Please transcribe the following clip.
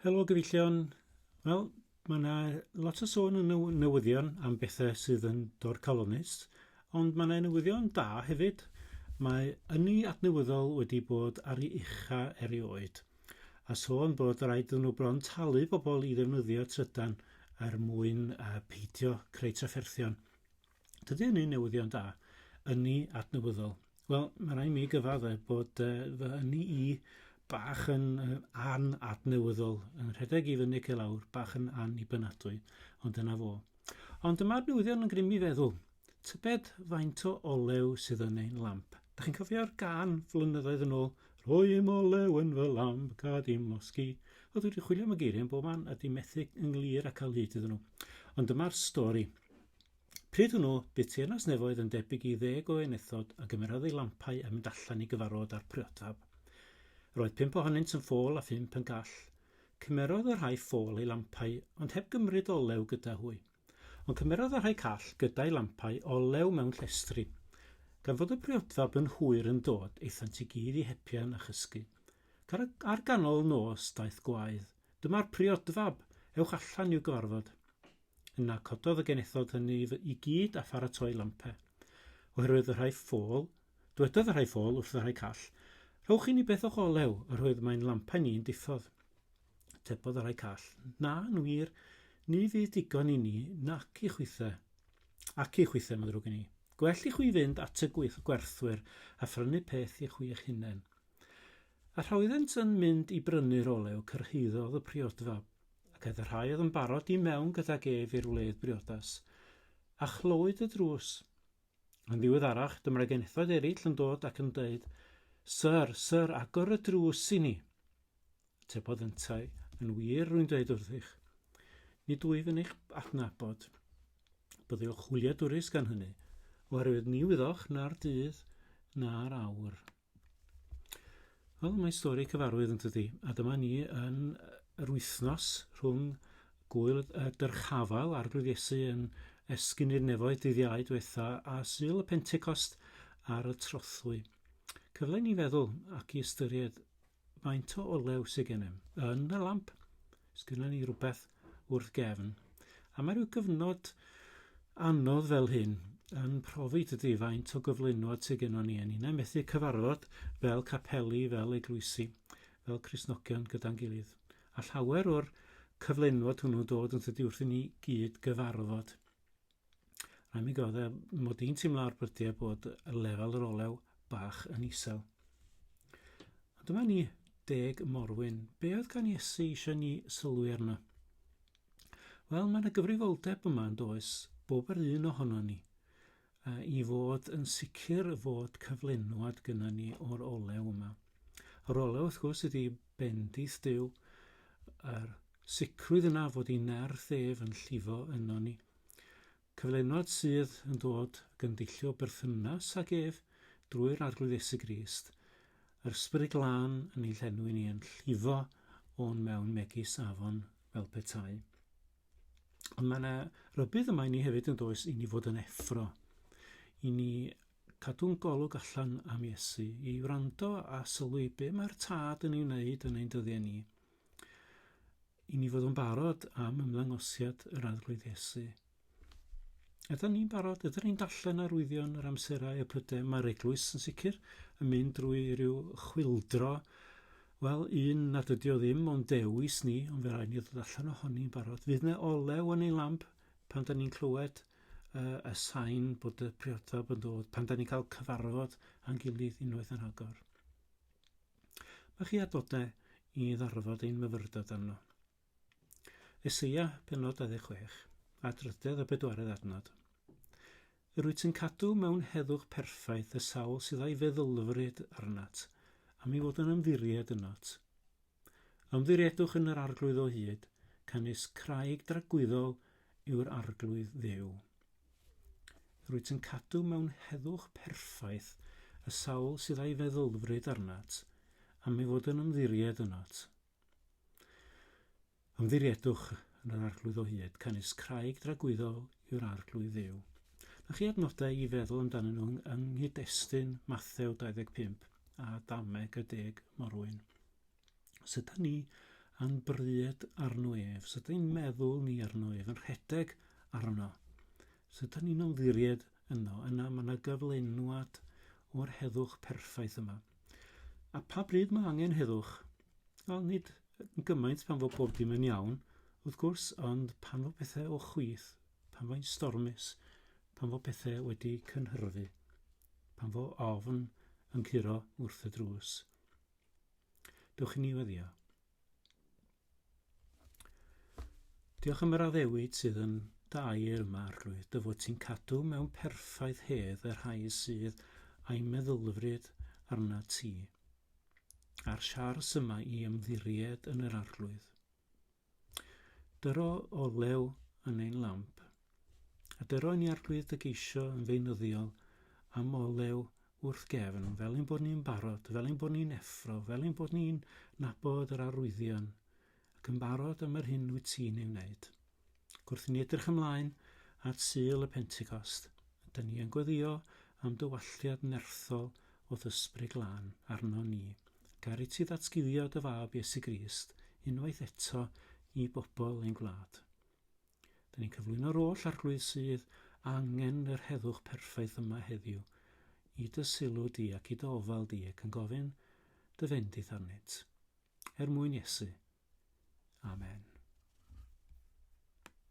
Helo gyfeillion. Wel, mae yna lot o sôn yn newyddion am bethau sydd yn dod colonist, ond mae yna newyddion da hefyd. Mae ynni adnewyddol wedi bod ar ei ucha erioed, a sôn bod rhaid iddyn nhw bron talu bobl i ddefnyddio trydan mwyn peidio creu trafferthion. Dydy hynny'n newyddion da, ynni adnewyddol. Wel, mae rhaid mi gyfadde bod fy ynni i bach yn adnewyddol, yn rhedeg i fyny cael awr, bach yn annibynnadwy, ond dyna fo. Ond dyma'r newyddion yn grym i feddwl. Tybed faint o olew sydd yn ein lamp? Da chi'n cofio'r gân flynyddoedd yn ôl? Rhoim olew yn fy lamp, ca dim losgi. O, dwi wedi chwilio am y geiriau yn bob man a di methu ynglŷr a cael hyd iddyn nhw. Ond dyma'r stori. Pryd hwnnw, bydd Tiernas Nefoedd yn debyg i 10 o enethod a gymerodd ei lampau a mynd allan i gyfarfod ar priodfab. Roedd 5 ohonynt yn ffôl a 5 yn gall. Cymerodd y rhai ffôl ei lampau, ond heb gymryd olew gyda hwy. Ond cymerodd y rhai call gyda'u lampau olew mewn llestri. Gan fod y priodfab yn hwyr yn dod, eithant i gyd i hepian a chysgu. Ar ganol nos daeth gwaedd. Dyma'r priodfab, ewch allan i'w gyfarfod. Yna cododd y genethod hynny i gyd a pharatoi lampau. Oherwydd y rhai ffôl, dywedodd y rhai ffôl wrth y rhai call, rhowch i ni beth o'ch olew, oherwydd mae'n lampau ni'n diffodd. Tebodd y rhai call, na, yn wir, ni fydd digon i ni, nac i chwythau. Ac i chwythau, mae'n ddrwg i ni. Gwell i chwi fynd at y gwerthwyr a phrynu peth i chwi eich hunain. A rhawyddynt yn mynd i brynu'r olew cyrhaeddodd y priodfab, ac oedd y rhai oedd yn barod i mewn gydag ef i'r wledd briodas, a chlywyd y drws. Yn ddiweddarach, dyma'r genethod eraill yn dod ac yn dweud, Sir, agor y drws i ni. Tebodd yntau, yn wir rwy'n dweud wrthych. Nid wyf yn eich adnabod. Byddwch chwiliadwrus gan hynny, oherwydd ni wyddoch na'r dydd na'r awr. Wel, mae stori cyfarwydd yn tydi, a dyma ni yn yr wythnos rhwng gwyl dyrchafal Arglwydd Iesu yn esgyn i'r nefoedd dydd Iau diwetha a Sul y Pentecost ar y trothwy. Cyfle ni feddwl ac i ystyried faint o olew sydd gennym yn y lamp. Sgynna ni rhywbeth wrth gefn. A mae rhyw gyfnod anodd fel hyn yn profi tydi faint o gyflynwad sydd gennym ni yn un. Methu cyfarfod fel capeli, fel eglwysi, fel Cristnogion gyda'n gilydd. A llawer o'r cyflenwad hwnnw'n dod yn tydi wrth i ni gyd gyfarfod. Rhaid mi godde, mod i'n teimlo ar brydiau bod y lefel yr olew bach yn isel. A dyma ni 10 morwyn. Be oedd gan Iesu eisiau ni sylwi arno? Wel, mae yna gyfrifoldeb yma yn does, bob yr un ohono ni, i fod yn sicr fod cyflenwad gyda ni o'r olew yma. Yr olew, wrth gwrs, ydy bendith Duw, yr sicrwydd yna fod i nerth ef yn llifo yno ni. Cyflenwad sydd yn dod gyndyllio berthynas ag ef drwy'r Arglwydd Iesu Grist, yr ysbryd glân yn ei llenwi ni yn llifo o'n mewn megis afon fel petai. Ond mae yna rybydd yma i ni hefyd yn does i ni fod yn effro, i ni cadw'n golwg allan am Iesu, i wrando a sylwi be mae'r tad yn ei wneud yn ein dyddiau ni, i ni fod yn barod am ymddangosiad yr Arglwydd Iesu. Ydyn ni'n barod, ydyn ni'n darllen arwyddion yr amserau y prydau. Mae'r eglwys yn sicr yn mynd drwy rhyw chwildro. Wel, un nad ydi o ddim ond dewis ni, ond fe rhaid ni ddod allan ohoni'n barod. Fydd yna olew yn ei lamp pan da ni'n clywed y sain bod y priodfab yn dod, pan da ni'n cael cyfarfod a'n gilydd unwaith yn rhagor. Mae chi adnodau i ddarfod ein myfyrdod arno. Eseia, pennod 26, a drydydd y 4 adnod. Rwyt yn cadw mewn heddwch perffaith y sawl sydd ei feddylfryd arnat, am ei fod yn ymddiried ynot. Ymddiriedwch yn yr arglwydd o hyd, cynnes craig dragwyddol yw'r arglwydd ddew. Rwyt yn cadw mewn heddwch perffaith y sawl sydd ei feddylfryd arnat, am ei fod yn ymddiried ynot. Ymddiriedwch yn yr arglwydd o hyd, cynnes craig dragwyddol yw'r arglwydd ddew. Na chi adnodau i feddwl amdano nhw yng nghyd-destun Mathew 25 a ddameg y 10 morwyn. Os ydyn ni a'n bryd arno ef. So da ni'n meddwl ni arno ef, yn rhedeg arno. So da ni'n ymddiried yno, yna mae yna gyflenwad o'r heddwch perffaith yma. A pa bryd mae angen heddwch? Wel, nid yn gymaint pan fod pob dim yn iawn, wrth gwrs, ond pan fod pethau o chwith, pan fo'n stormus, pan fod pethau wedi cynhyrfu, pan fod ofn yn curo wrth y drws. Dewch i ni weddio. Diolch am yr addewid sydd yn dair yma, Arglwydd, dy fod ti'n cadw mewn perffaith hedd y rhai sydd a'i meddylfryd arna ti. A'r siars yma i ymddiried yn yr Arglwydd. Dyro olew yn ein lamp, a dyro ni Arglwydd dy geisio yn feunyddiol am olew wrth gefn, fel ein bod ni'n barod, fel ein bod ni'n effro, fel ein bod ni'n nabod yr arwyddion, ac yn barod am yr hyn wyt ti'n ei wneud. Gwrth ni edrych ymlaen at Sul y Pentecost, da ni yn gweddio am dywalliad nerthol o ddysbryd glân arno ni. Gari ti ddatguddio dy fab Iesu Grist unwaith eto i bobl ein gwlad. Da ni'n cyflwyno'r oll arglwydd sydd angen yr heddwch perffaith yma heddiw i dy sylw di ac i dy ofal di ac yn gofyn dy fendith arnynt. Er mwyn Iesu. Amen.